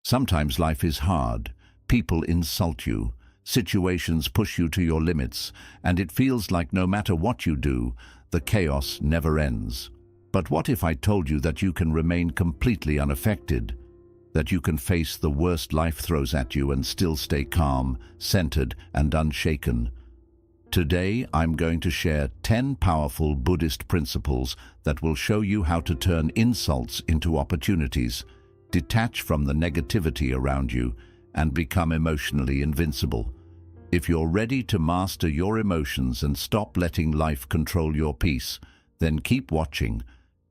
Sometimes life is hard. People insult you. Situations push you to your limits, and it feels like no matter what you do, the chaos never ends. But what if I told you that you can remain completely unaffected? That you can face the worst life throws at you and still stay calm, centered, and unshaken? Today, I'm going to share 10 powerful Buddhist principles that will show you how to turn insults into opportunities, detach from the negativity around you, and become emotionally invincible. If you're ready to master your emotions and stop letting life control your peace, then keep watching.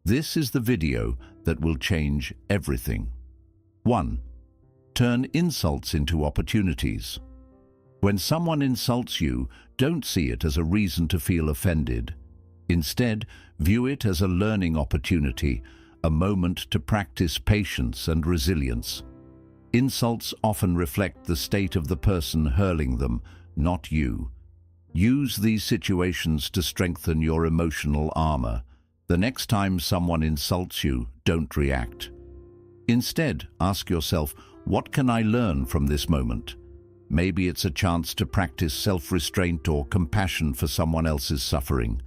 This is the video that will change everything. 1. Turn insults into opportunities. When someone insults you, don't see it as a reason to feel offended. Instead, view it as a learning opportunity, a moment to practice patience and resilience. Insults often reflect the state of the person hurling them, not you. Use these situations to strengthen your emotional armor. The next time someone insults you, don't react. Instead, ask yourself, what can I learn from this moment? Maybe it's a chance to practice self-restraint or compassion for someone else's suffering.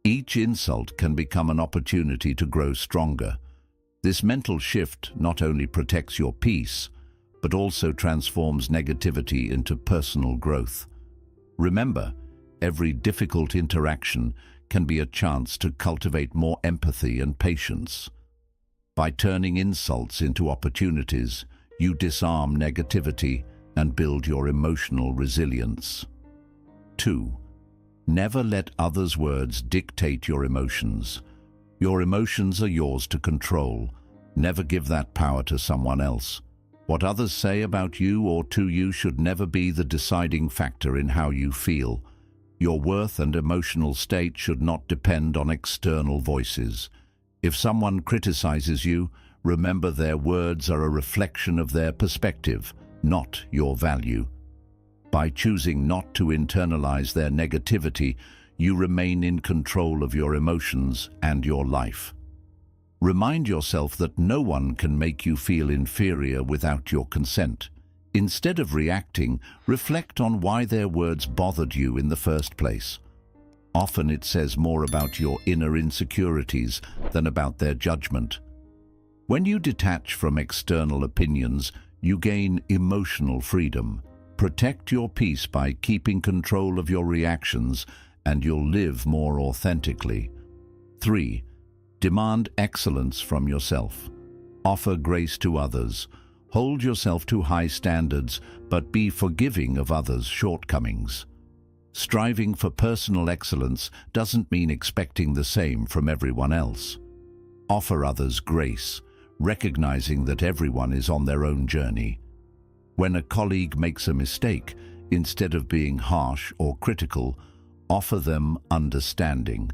Each insult can become an opportunity to grow stronger. This mental shift not only protects your peace, but also transforms negativity into personal growth. Remember, every difficult interaction can be a chance to cultivate more empathy and patience. By turning insults into opportunities, you disarm negativity and build your emotional resilience. 2. Never let others' words dictate your emotions. Your emotions are yours to control. Never give that power to someone else. What others say about you or to you should never be the deciding factor in how you feel. Your worth and emotional state should not depend on external voices. If someone criticizes you, remember their words are a reflection of their perspective, not your value. By choosing not to internalize their negativity, you remain in control of your emotions and your life. Remind yourself that no one can make you feel inferior without your consent. Instead of reacting, reflect on why their words bothered you in the first place. Often it says more about your inner insecurities than about their judgment. When you detach from external opinions, you gain emotional freedom. Protect your peace by keeping control of your reactions, and you'll live more authentically. 3. Demand excellence from yourself. Offer grace to others. Hold yourself to high standards, but be forgiving of others' shortcomings. Striving for personal excellence doesn't mean expecting the same from everyone else. Offer others grace, recognizing that everyone is on their own journey. When a colleague makes a mistake, instead of being harsh or critical, offer them understanding.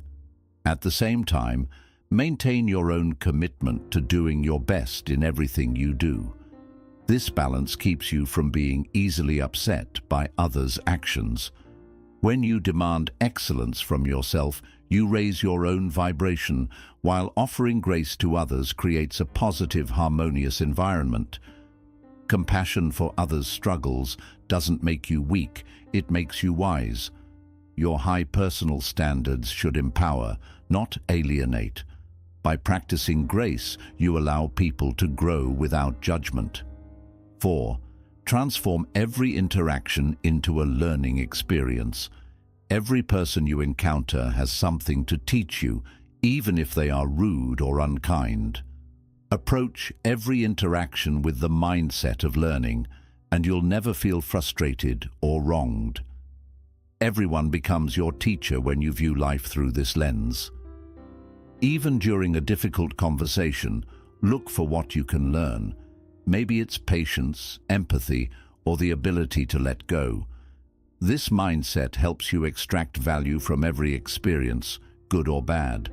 At the same time, maintain your own commitment to doing your best in everything you do. This balance keeps you from being easily upset by others' actions. When you demand excellence from yourself, you raise your own vibration, while offering grace to others creates a positive, harmonious environment. Compassion for others' struggles doesn't make you weak, it makes you wise. Your high personal standards should empower, not alienate. By practicing grace, you allow people to grow without judgment. 4. Transform every interaction into a learning experience. Every person you encounter has something to teach you, even if they are rude or unkind. Approach every interaction with the mindset of learning, and you'll never feel frustrated or wronged. Everyone becomes your teacher when you view life through this lens. Even during a difficult conversation, look for what you can learn. Maybe it's patience, empathy, or the ability to let go. This mindset helps you extract value from every experience, good or bad.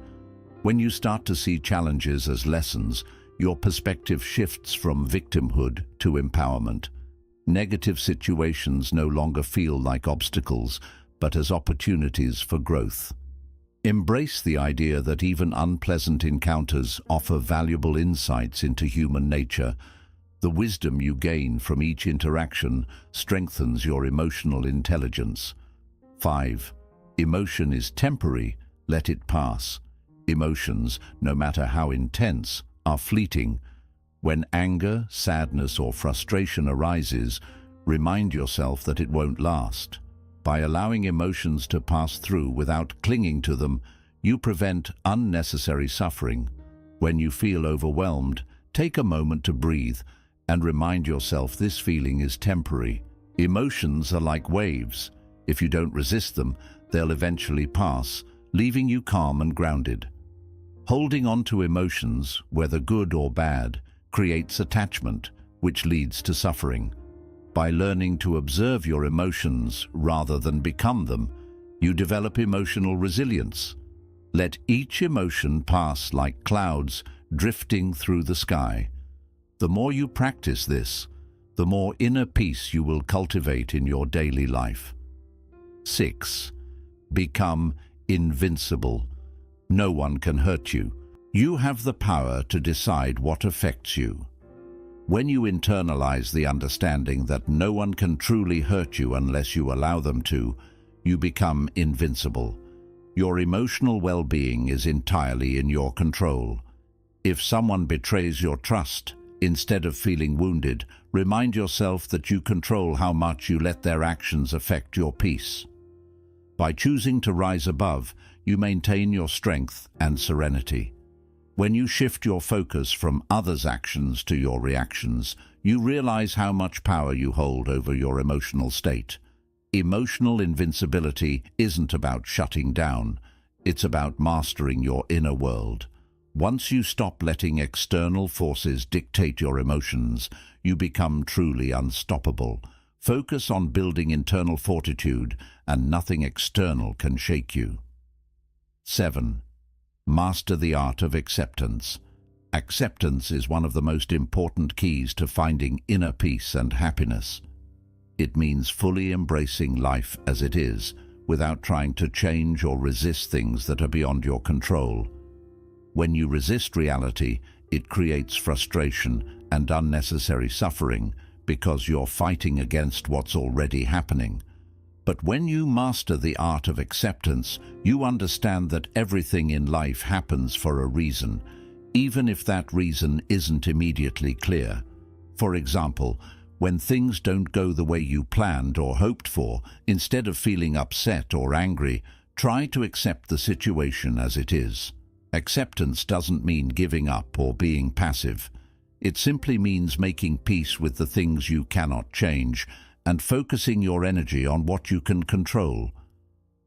When you start to see challenges as lessons, your perspective shifts from victimhood to empowerment. Negative situations no longer feel like obstacles, but as opportunities for growth. Embrace the idea that even unpleasant encounters offer valuable insights into human nature. The wisdom you gain from each interaction strengthens your emotional intelligence. 5. Emotion is temporary, let it pass. Emotions, no matter how intense, are fleeting. When anger, sadness, or frustration arises, remind yourself that it won't last. By allowing emotions to pass through without clinging to them, you prevent unnecessary suffering. When you feel overwhelmed, take a moment to breathe and remind yourself this feeling is temporary. Emotions are like waves. If you don't resist them, they'll eventually pass, leaving you calm and grounded. Holding on to emotions, whether good or bad, creates attachment, which leads to suffering. By learning to observe your emotions rather than become them, you develop emotional resilience. Let each emotion pass like clouds drifting through the sky. The more you practice this, the more inner peace you will cultivate in your daily life. 6. Become invincible. No one can hurt you. You have the power to decide what affects you. When you internalize the understanding that no one can truly hurt you unless you allow them to, you become invincible. Your emotional well-being is entirely in your control. If someone betrays your trust, instead of feeling wounded, remind yourself that you control how much you let their actions affect your peace. By choosing to rise above, you maintain your strength and serenity. When you shift your focus from others' actions to your reactions, you realize how much power you hold over your emotional state. Emotional invincibility isn't about shutting down. It's about mastering your inner world. Once you stop letting external forces dictate your emotions, you become truly unstoppable. Focus on building internal fortitude, and nothing external can shake you. 7. Master the art of acceptance. Acceptance is one of the most important keys to finding inner peace and happiness. It means fully embracing life as it is, without trying to change or resist things that are beyond your control. When you resist reality, it creates frustration and unnecessary suffering because you're fighting against what's already happening. But when you master the art of acceptance, you understand that everything in life happens for a reason, even if that reason isn't immediately clear. For example, when things don't go the way you planned or hoped for, instead of feeling upset or angry, try to accept the situation as it is. Acceptance doesn't mean giving up or being passive. It simply means making peace with the things you cannot change and focusing your energy on what you can control.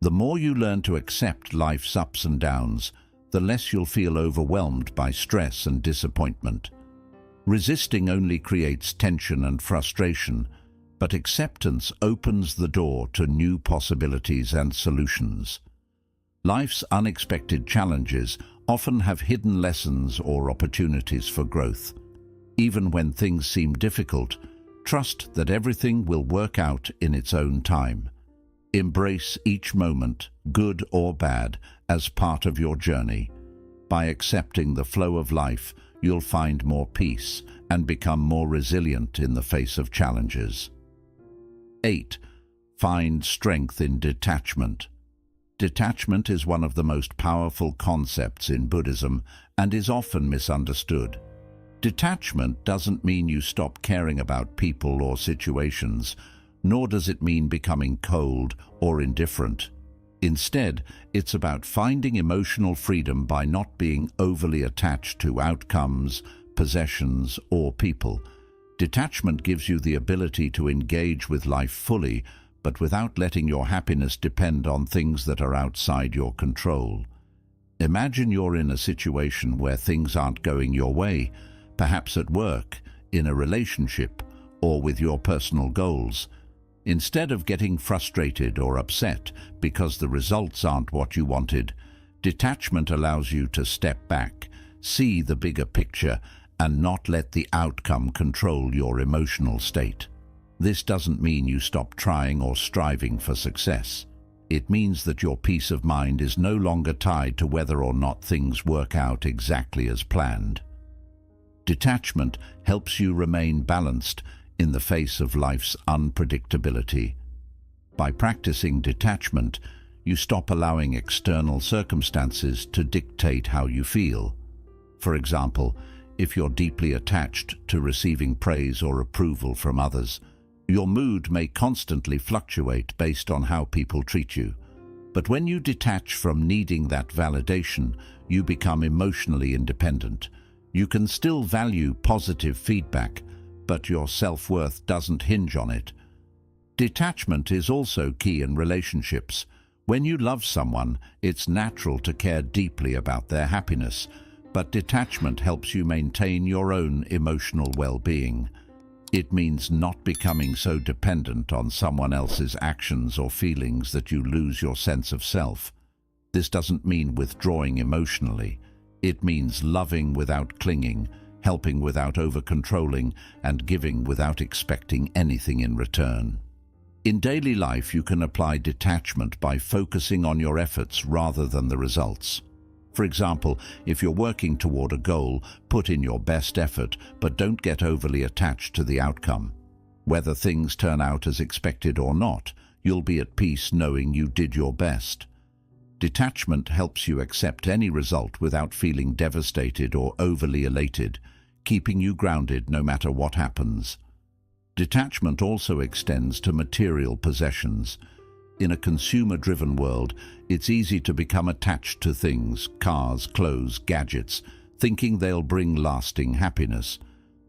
The more you learn to accept life's ups and downs, the less you'll feel overwhelmed by stress and disappointment. Resisting only creates tension and frustration, but acceptance opens the door to new possibilities and solutions. Life's unexpected challenges often have hidden lessons or opportunities for growth. Even when things seem difficult, trust that everything will work out in its own time. Embrace each moment, good or bad, as part of your journey. By accepting the flow of life, you'll find more peace and become more resilient in the face of challenges. 8. Find strength in detachment. Detachment is one of the most powerful concepts in Buddhism and is often misunderstood. Detachment doesn't mean you stop caring about people or situations, nor does it mean becoming cold or indifferent. Instead, it's about finding emotional freedom by not being overly attached to outcomes, possessions, or people. Detachment gives you the ability to engage with life fully, but without letting your happiness depend on things that are outside your control. Imagine you're in a situation where things aren't going your way, perhaps at work, in a relationship, or with your personal goals. Instead of getting frustrated or upset because the results aren't what you wanted, detachment allows you to step back, see the bigger picture, and not let the outcome control your emotional state. This doesn't mean you stop trying or striving for success. It means that your peace of mind is no longer tied to whether or not things work out exactly as planned. Detachment helps you remain balanced in the face of life's unpredictability. By practicing detachment, you stop allowing external circumstances to dictate how you feel. For example, if you're deeply attached to receiving praise or approval from others, your mood may constantly fluctuate based on how people treat you. But when you detach from needing that validation, you become emotionally independent. You can still value positive feedback, but your self-worth doesn't hinge on it. Detachment is also key in relationships. When you love someone, it's natural to care deeply about their happiness, but detachment helps you maintain your own emotional well-being. It means not becoming so dependent on someone else's actions or feelings that you lose your sense of self. This doesn't mean withdrawing emotionally. It means loving without clinging, helping without over-controlling, and giving without expecting anything in return. In daily life, you can apply detachment by focusing on your efforts rather than the results. For example, if you're working toward a goal, put in your best effort, but don't get overly attached to the outcome. Whether things turn out as expected or not, you'll be at peace knowing you did your best. Detachment helps you accept any result without feeling devastated or overly elated, keeping you grounded no matter what happens. Detachment also extends to material possessions. In a consumer-driven world, it's easy to become attached to things, cars, clothes, gadgets, thinking they'll bring lasting happiness.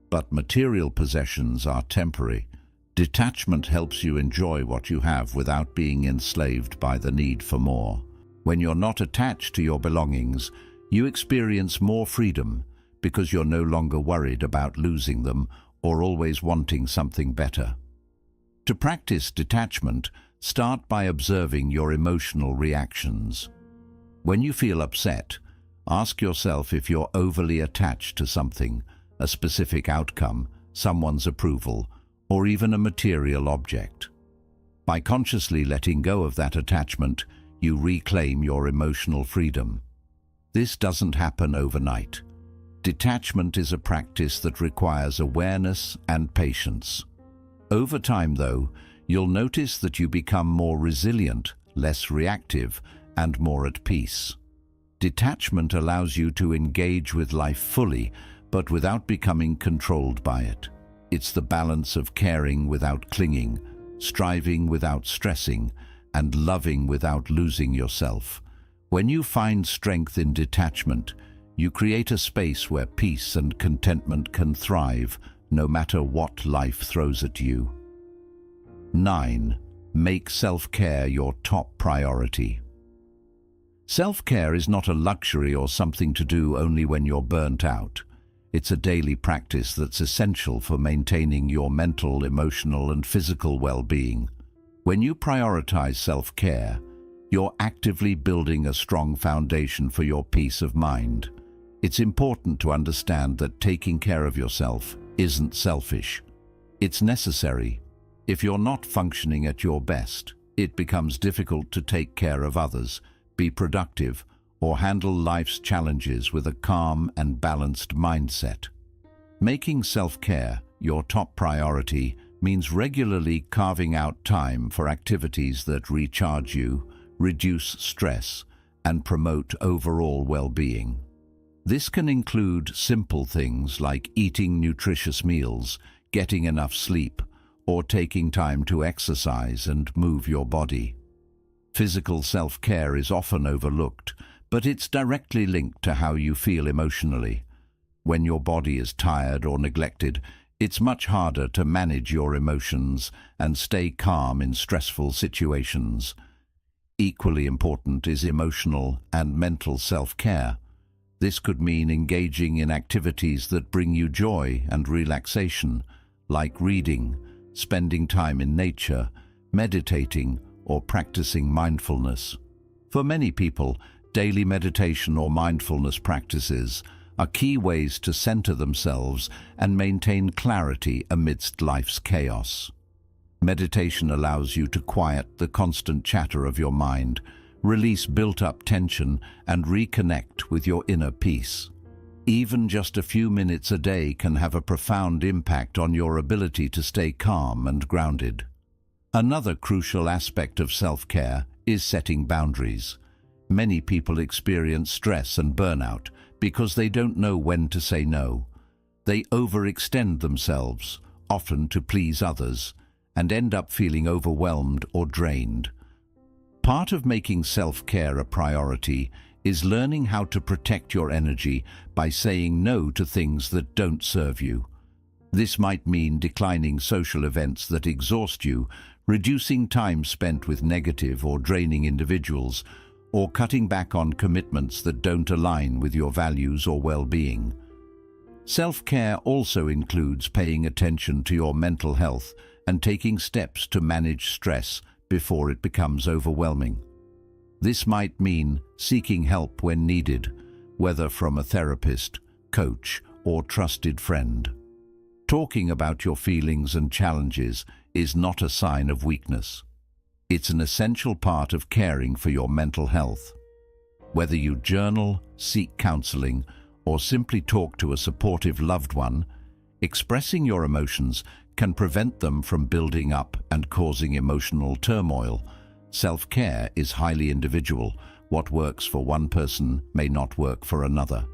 But material possessions are temporary. Detachment helps you enjoy what you have without being enslaved by the need for more. When you're not attached to your belongings, you experience more freedom because you're no longer worried about losing them or always wanting something better. To practice detachment, start by observing your emotional reactions. When you feel upset, ask yourself if you're overly attached to something, a specific outcome, someone's approval, or even a material object. By consciously letting go of that attachment, you reclaim your emotional freedom. This doesn't happen overnight. Detachment is a practice that requires awareness and patience. Over time, though, you'll notice that you become more resilient, less reactive, and more at peace. Detachment allows you to engage with life fully, but without becoming controlled by it. It's the balance of caring without clinging, striving without stressing, and loving without losing yourself. When you find strength in detachment, you create a space where peace and contentment can thrive, no matter what life throws at you. 9. Make self-care your top priority. Self-care is not a luxury or something to do only when you're burnt out. It's a daily practice that's essential for maintaining your mental, emotional, and physical well-being. When you prioritize self-care, you're actively building a strong foundation for your peace of mind. It's important to understand that taking care of yourself isn't selfish. It's necessary. If you're not functioning at your best, it becomes difficult to take care of others, be productive, or handle life's challenges with a calm and balanced mindset. Making self-care your top priority means regularly carving out time for activities that recharge you, reduce stress, and promote overall well-being. This can include simple things like eating nutritious meals, getting enough sleep, or taking time to exercise and move your body. Physical self-care is often overlooked, but it's directly linked to how you feel emotionally. When your body is tired or neglected, it's much harder to manage your emotions and stay calm in stressful situations. Equally important is emotional and mental self-care. This could mean engaging in activities that bring you joy and relaxation, like reading, spending time in nature, meditating, or practicing mindfulness. For many people, daily meditation or mindfulness practices are key ways to center themselves and maintain clarity amidst life's chaos. Meditation allows you to quiet the constant chatter of your mind, release built-up tension, and reconnect with your inner peace. Even just a few minutes a day can have a profound impact on your ability to stay calm and grounded. Another crucial aspect of self-care is setting boundaries. Many people experience stress and burnout because they don't know when to say no. They overextend themselves, often to please others, and end up feeling overwhelmed or drained. Part of making self-care a priority is learning how to protect your energy by saying no to things that don't serve you. This might mean declining social events that exhaust you, reducing time spent with negative or draining individuals, or cutting back on commitments that don't align with your values or well-being. Self-care also includes paying attention to your mental health and taking steps to manage stress before it becomes overwhelming. This might mean seeking help when needed, whether from a therapist, coach, or trusted friend. Talking about your feelings and challenges is not a sign of weakness. It's an essential part of caring for your mental health. Whether you journal, seek counseling, or simply talk to a supportive loved one, expressing your emotions can prevent them from building up and causing emotional turmoil. Self-care is highly individual. What works for one person may not work for another.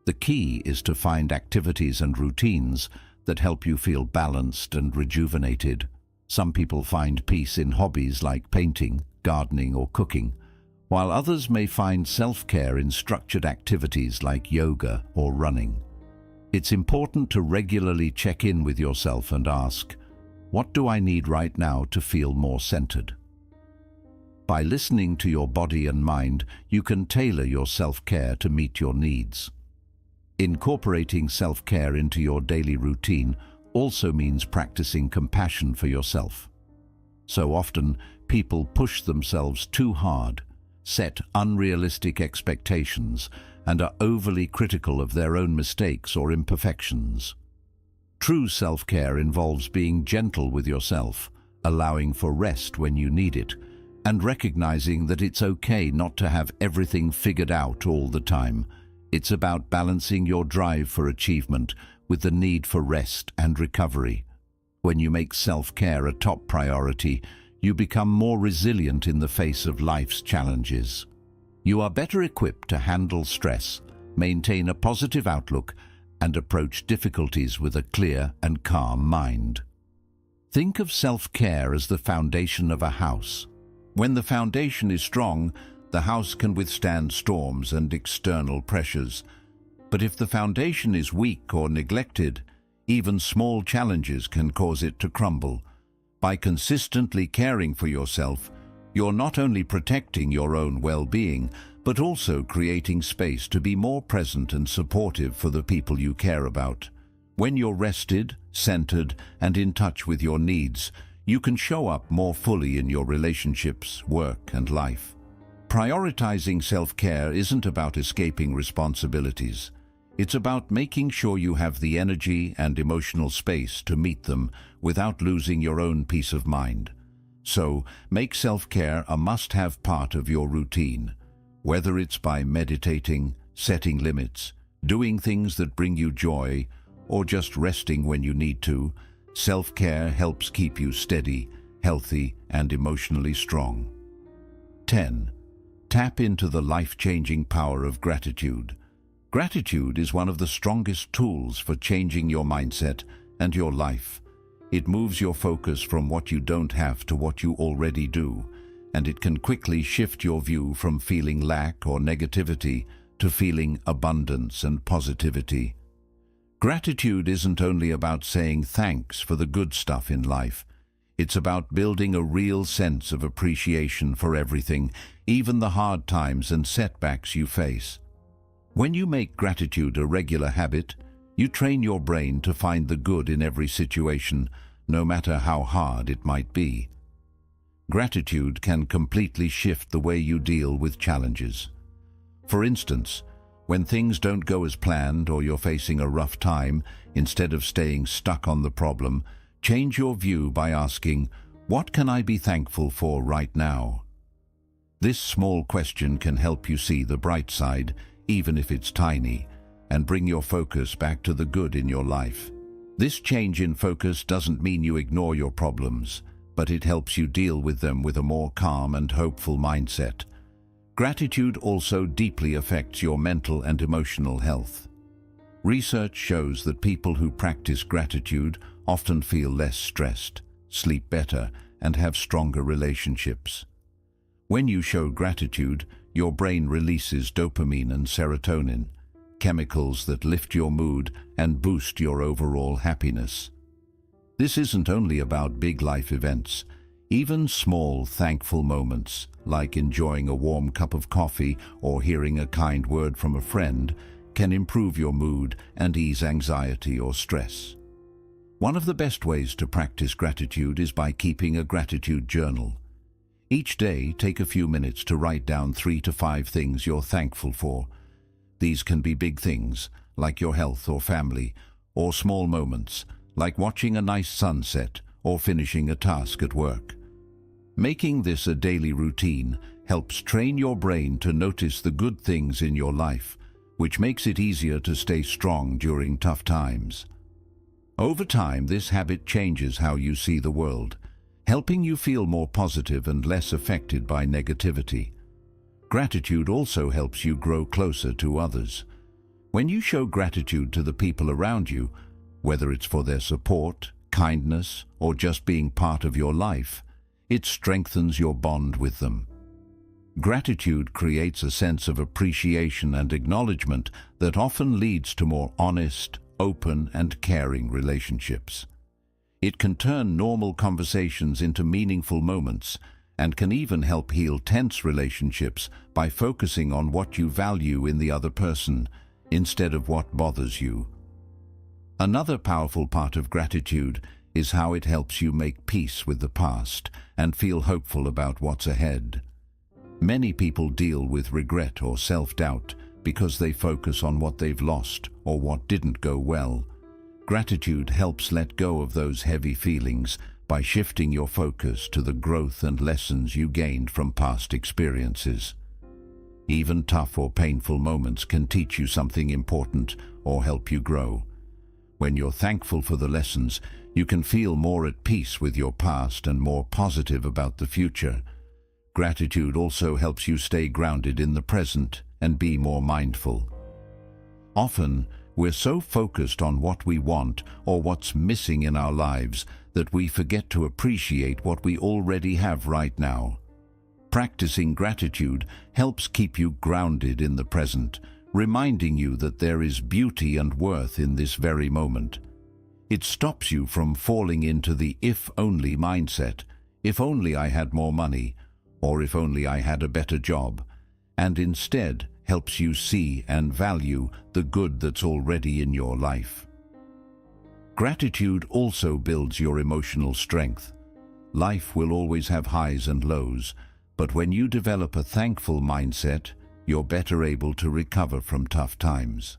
The key is to find activities and routines that help you feel balanced and rejuvenated. Some people find peace in hobbies like painting, gardening, or cooking, while others may find self-care in structured activities like yoga or running. It's important to regularly check in with yourself and ask, what do I need right now to feel more centered? By listening to your body and mind, you can tailor your self-care to meet your needs. Incorporating self-care into your daily routine also means practicing compassion for yourself. So often, people push themselves too hard, set unrealistic expectations, and are overly critical of their own mistakes or imperfections. True self-care involves being gentle with yourself, allowing for rest when you need it, and recognizing that it's okay not to have everything figured out all the time. It's about balancing your drive for achievement with the need for rest and recovery. When you make self-care a top priority, you become more resilient in the face of life's challenges. You are better equipped to handle stress, maintain a positive outlook, and approach difficulties with a clear and calm mind. Think of self-care as the foundation of a house. When the foundation is strong, the house can withstand storms and external pressures. But if the foundation is weak or neglected, even small challenges can cause it to crumble. By consistently caring for yourself, you're not only protecting your own well-being, but also creating space to be more present and supportive for the people you care about. When you're rested, centered, and in touch with your needs, you can show up more fully in your relationships, work, and life. Prioritizing self-care isn't about escaping responsibilities. It's about making sure you have the energy and emotional space to meet them without losing your own peace of mind. So, make self-care a must-have part of your routine. Whether it's by meditating, setting limits, doing things that bring you joy, or just resting when you need to, self-care helps keep you steady, healthy, and emotionally strong. 10. Tap into the life-changing power of gratitude. Gratitude is one of the strongest tools for changing your mindset and your life. It moves your focus from what you don't have to what you already do, and it can quickly shift your view from feeling lack or negativity to feeling abundance and positivity. Gratitude isn't only about saying thanks for the good stuff in life. It's about building a real sense of appreciation for everything, even the hard times and setbacks you face. When you make gratitude a regular habit, you train your brain to find the good in every situation, no matter how hard it might be. Gratitude can completely shift the way you deal with challenges. For instance, when things don't go as planned or you're facing a rough time, instead of staying stuck on the problem, change your view by asking, "What can I be thankful for right now?" This small question can help you see the bright side, even if it's tiny. and bring your focus back to the good in your life. This change in focus doesn't mean you ignore your problems, but it helps you deal with them with a more calm and hopeful mindset. Gratitude also deeply affects your mental and emotional health. Research shows that people who practice gratitude often feel less stressed, sleep better, and have stronger relationships. When you show gratitude, your brain releases dopamine and serotonin, chemicals that lift your mood and boost your overall happiness. This isn't only about big life events. Even small, thankful moments, like enjoying a warm cup of coffee or hearing a kind word from a friend, can improve your mood and ease anxiety or stress. One of the best ways to practice gratitude is by keeping a gratitude journal. Each day, take a few minutes to write down 3 to 5 things you're thankful for. These can be big things, like your health or family, or small moments, like watching a nice sunset or finishing a task at work. Making this a daily routine helps train your brain to notice the good things in your life, which makes it easier to stay strong during tough times. Over time, this habit changes how you see the world, helping you feel more positive and less affected by negativity. Gratitude also helps you grow closer to others. When you show gratitude to the people around you, whether it's for their support, kindness, or just being part of your life, it strengthens your bond with them. Gratitude creates a sense of appreciation and acknowledgement that often leads to more honest, open, and caring relationships. It can turn normal conversations into meaningful moments and can even help heal tense relationships by focusing on what you value in the other person instead of what bothers you. Another powerful part of gratitude is how it helps you make peace with the past and feel hopeful about what's ahead. Many people deal with regret or self-doubt because they focus on what they've lost or what didn't go well. Gratitude helps let go of those heavy feelings by shifting your focus to the growth and lessons you gained from past experiences. Even tough or painful moments can teach you something important or help you grow. When you're thankful for the lessons, you can feel more at peace with your past and more positive about the future. Gratitude also helps you stay grounded in the present and be more mindful. Often, we're so focused on what we want or what's missing in our lives that we forget to appreciate what we already have right now. Practicing gratitude helps keep you grounded in the present, reminding you that there is beauty and worth in this very moment. It stops you from falling into the if-only mindset, if only I had more money, or if only I had a better job, and instead helps you see and value the good that's already in your life. Gratitude also builds your emotional strength. Life will always have highs and lows, but when you develop a thankful mindset, you're better able to recover from tough times.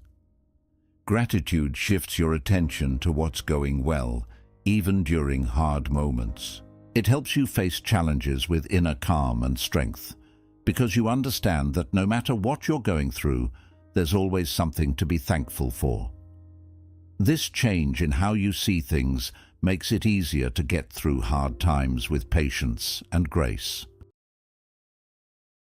Gratitude shifts your attention to what's going well, even during hard moments. It helps you face challenges with inner calm and strength, because you understand that no matter what you're going through, there's always something to be thankful for. This change in how you see things makes it easier to get through hard times with patience and grace.